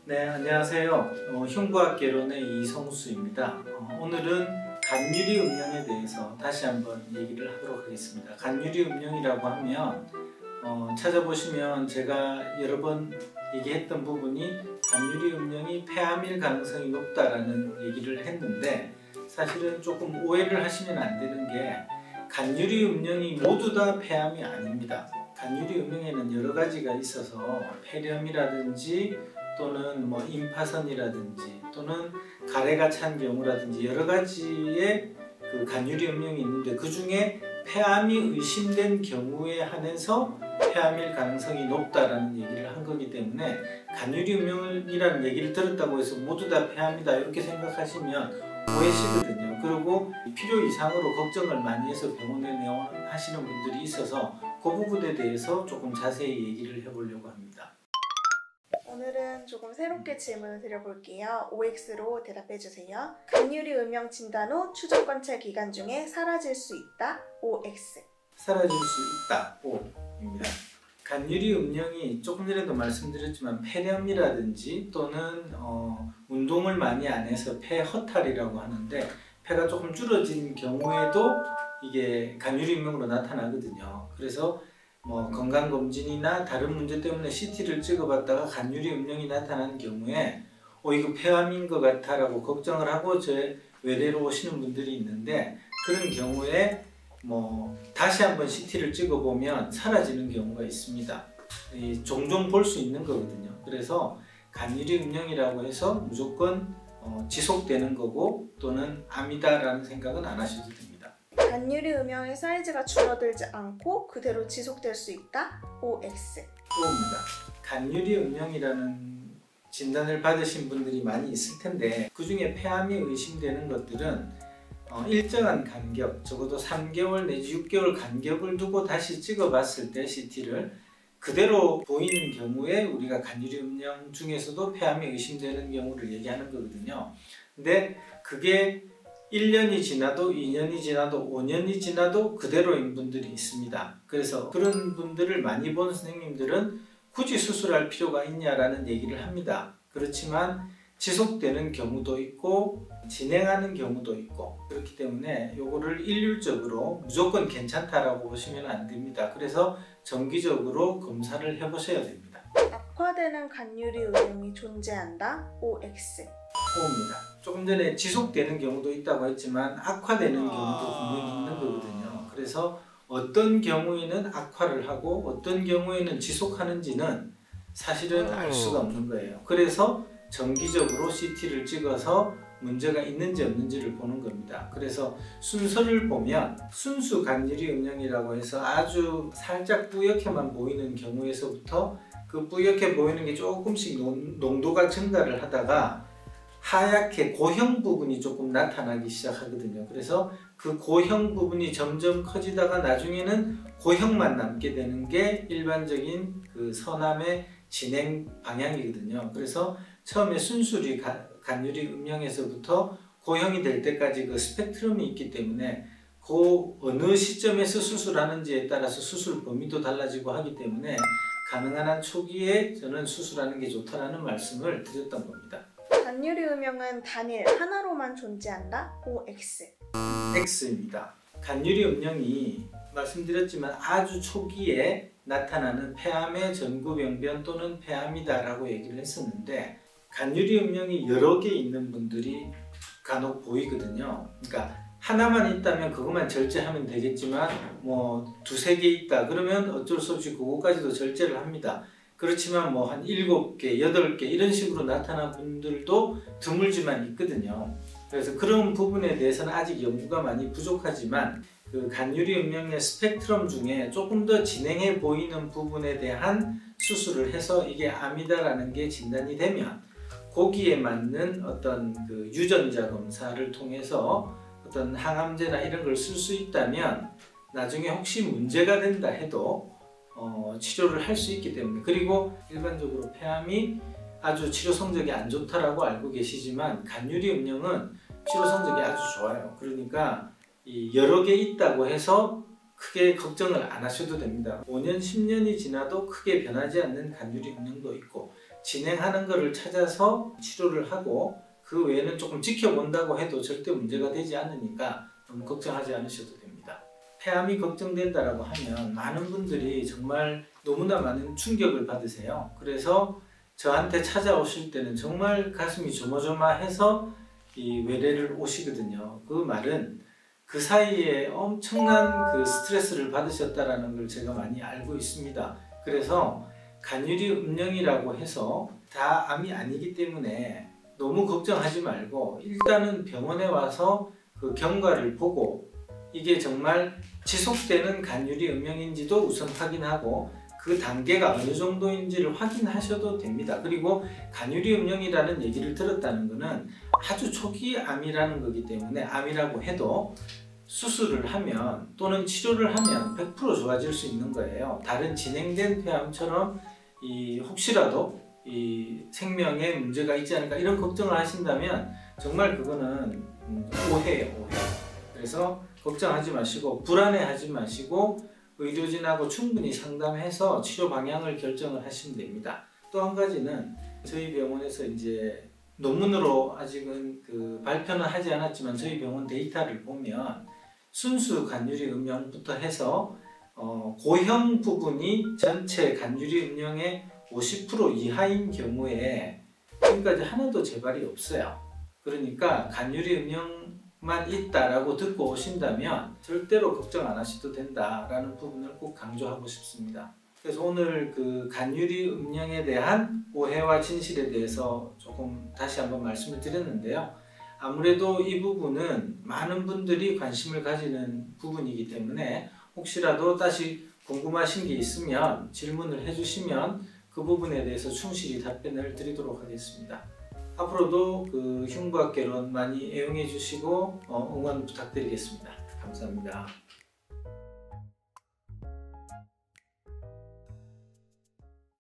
네, 안녕하세요. 흉부학개론의 이성수입니다. 오늘은 간유리 음령에 대해서 다시 한번 얘기를 하도록 하겠습니다. 간유리 음령이라고 하면 찾아보시면 제가 여러 번 얘기했던 부분이 간유리 음령이 폐암일 가능성이 높다라는 얘기를 했는데, 사실은 조금 오해를 하시면 안 되는 게 간유리 음령이 모두 다 폐암이 아닙니다. 간유리 음령에는 여러 가지가 있어서 폐렴이라든지 또는 임파선이라든지 또는 가래가 찬 경우라든지 여러 가지의 그 간유리 음령이 있는데, 그 중에 폐암이 의심된 경우에 한해서 폐암일 가능성이 높다라는 얘기를 한 거기 때문에, 간유리 음령이라는 얘기를 들었다고 해서 모두 다 폐암이다 이렇게 생각하시면 오해시거든요. 그리고 필요 이상으로 걱정을 많이 해서 병원에 내원하시는 분들이 있어서 그 부분에 대해서 조금 자세히 얘기를 해보려고 합니다. 오늘은 조금 새롭게 질문을 드려볼게요. OX로 대답해주세요. 간유리 음령 진단 후 추적 관찰 기간 중에 사라질 수 있다. OX. 사라질 수 있다. O입니다. 간유리 음령이 조금 전에도 말씀드렸지만 폐렴이라든지 또는 운동을 많이 안 해서 폐허탈이라고 하는데, 폐가 조금 줄어진 경우에도 이게 간유리 음령으로 나타나거든요. 그래서 건강검진이나 다른 문제 때문에 CT를 찍어봤다가 간유리 음령이 나타난 경우에 이거 폐암인 것 같아 라고 걱정을 하고 제 외래로 오시는 분들이 있는데, 그런 경우에 다시 한번 CT를 찍어보면 사라지는 경우가 있습니다. 종종 볼 수 있는 거거든요. 그래서 간유리 음령이라고 해서 무조건 지속되는 거고 또는 암이다 라는 생각은 안 하셔도 됩니다. 간유리 음령의 사이즈가 줄어들지 않고 그대로 지속될 수 있다. OX. O입니다. 간유리 음령이라는 진단을 받으신 분들이 많이 있을 텐데, 그 중에 폐암이 의심되는 것들은 일정한 간격, 적어도 3개월 내지 6개월 간격을 두고 다시 찍어봤을 때 CT를 그대로 보이는 경우에 우리가 간유리 음령 중에서도 폐암이 의심되는 경우를 얘기하는 거거든요. 근데 그게 1년이 지나도 2년이 지나도 5년이 지나도 그대로인 분들이 있습니다. 그래서 그런 분들을 많이 본 선생님들은 굳이 수술할 필요가 있냐라는 얘기를 합니다. 그렇지만 지속되는 경우도 있고 진행하는 경우도 있고, 그렇기 때문에 요거를 일률적으로 무조건 괜찮다라고 보시면 안 됩니다. 그래서 정기적으로 검사를 해보셔야 됩니다. 악화되는 간유리 음령이 존재한다. OX. O입니다. 조금 전에 지속되는 경우도 있다고 했지만 악화되는 경우도 분명히 있는 거거든요. 그래서 어떤 경우에는 악화를 하고 어떤 경우에는 지속하는지는 사실은 알 수가 없는 거예요. 그래서 정기적으로 CT를 찍어서 문제가 있는지 없는지를 보는 겁니다. 그래서 순서를 보면 순수 간유리 음령이라고 해서 아주 살짝 뿌옇게만 보이는 경우에서부터 그 뿌옇게 보이는 게 조금씩 농도가 증가를 하다가 하얗게 고형 부분이 조금 나타나기 시작하거든요. 그래서 그 고형 부분이 점점 커지다가 나중에는 고형만 남게 되는 게 일반적인 그 선암의 진행 방향이거든요. 그래서 처음에 순수리 간유리 음령에서부터 고형이 될 때까지 그 스펙트럼이 있기 때문에 그 어느 시점에서 수술하는지에 따라서 수술 범위도 달라지고 하기 때문에 가능한 한 초기에 저는 수술하는 게 좋다라는 말씀을 드렸던 겁니다. 간유리 음령은 단일 하나로만 존재한다. OX. X입니다. 간유리 음령이 말씀드렸지만 아주 초기에 나타나는 폐암의 전구병변 또는 폐암이다 라고 얘기를 했었는데, 간유리 음령이 여러 개 있는 분들이 간혹 보이거든요. 그러니까 하나만 있다면 그것만 절제하면 되겠지만 두세 개 있다 그러면 어쩔 수 없이 그거까지도 절제를 합니다. 그렇지만 한 7개, 8개 이런 식으로 나타난 분들도 드물지만 있거든요. 그래서 그런 부분에 대해서는 아직 연구가 많이 부족하지만 그 간유리 음령의 스펙트럼 중에 조금 더 진행해 보이는 부분에 대한 수술을 해서 이게 암이다라는 게 진단이 되면 거기에 맞는 어떤 그 유전자 검사를 통해서 어떤 항암제나 이런 걸 쓸 수 있다면 나중에 혹시 문제가 된다 해도 치료를 할 수 있기 때문에, 그리고 일반적으로 폐암이 아주 치료 성적이 안 좋다라고 알고 계시지만 간유리 음령은 치료 성적이 아주 좋아요. 그러니까 여러 개 있다고 해서 크게 걱정을 안 하셔도 됩니다. 5년, 10년이 지나도 크게 변하지 않는 간유리 음령도 있고 진행하는 것을 찾아서 치료를 하고 그 외에는 조금 지켜본다고 해도 절대 문제가 되지 않으니까 너무 걱정하지 않으셔도 됩니다. 폐암이 걱정된다라고 하면 많은 분들이 정말 너무나 많은 충격을 받으세요. 그래서 저한테 찾아오실 때는 정말 가슴이 조마조마해서 이 외래를 오시거든요. 그 말은 그 사이에 엄청난 그 스트레스를 받으셨다라는 걸 제가 많이 알고 있습니다. 그래서 간유리 음령이라고 해서 다 암이 아니기 때문에 너무 걱정하지 말고 일단은 병원에 와서 그 경과를 보고 이게 정말 지속되는 간유리 음령인지도 우선 확인하고 그 단계가 어느 정도인지를 확인하셔도 됩니다. 그리고 간유리 음령이라는 얘기를 들었다는 것은 아주 초기 암이라는 거기 때문에 암이라고 해도 수술을 하면 또는 치료를 하면 100% 좋아질 수 있는 거예요. 다른 진행된 폐암처럼 혹시라도 생명에 문제가 있지 않을까 이런 걱정을 하신다면 정말 그거는 오해예요, 오해. 그래서 걱정하지 마시고 불안해하지 마시고 의료진하고 충분히 상담해서 치료 방향을 결정을 하시면 됩니다. 또 한 가지는 저희 병원에서 이제 논문으로 아직은 그 발표는 하지 않았지만 저희 병원 데이터를 보면 순수 간유리 음령부터 해서 고형 부분이 전체 간유리 음령의 50% 이하인 경우에 지금까지 하나도 재발이 없어요. 그러니까 간유리 음령만 있다라고 듣고 오신다면 절대로 걱정 안 하셔도 된다라는 부분을 꼭 강조하고 싶습니다. 그래서 오늘 그 간유리 음령에 대한 오해와 진실에 대해서 조금 다시 한번 말씀을 드렸는데요. 아무래도 이 부분은 많은 분들이 관심을 가지는 부분이기 때문에 혹시라도 다시 궁금하신 게 있으면 질문을 해주시면 그 부분에 대해서 충실히 답변을 드리도록 하겠습니다. 앞으로도 그 흉부학개론 많이 애용해 주시고 응원 부탁드리겠습니다. 감사합니다.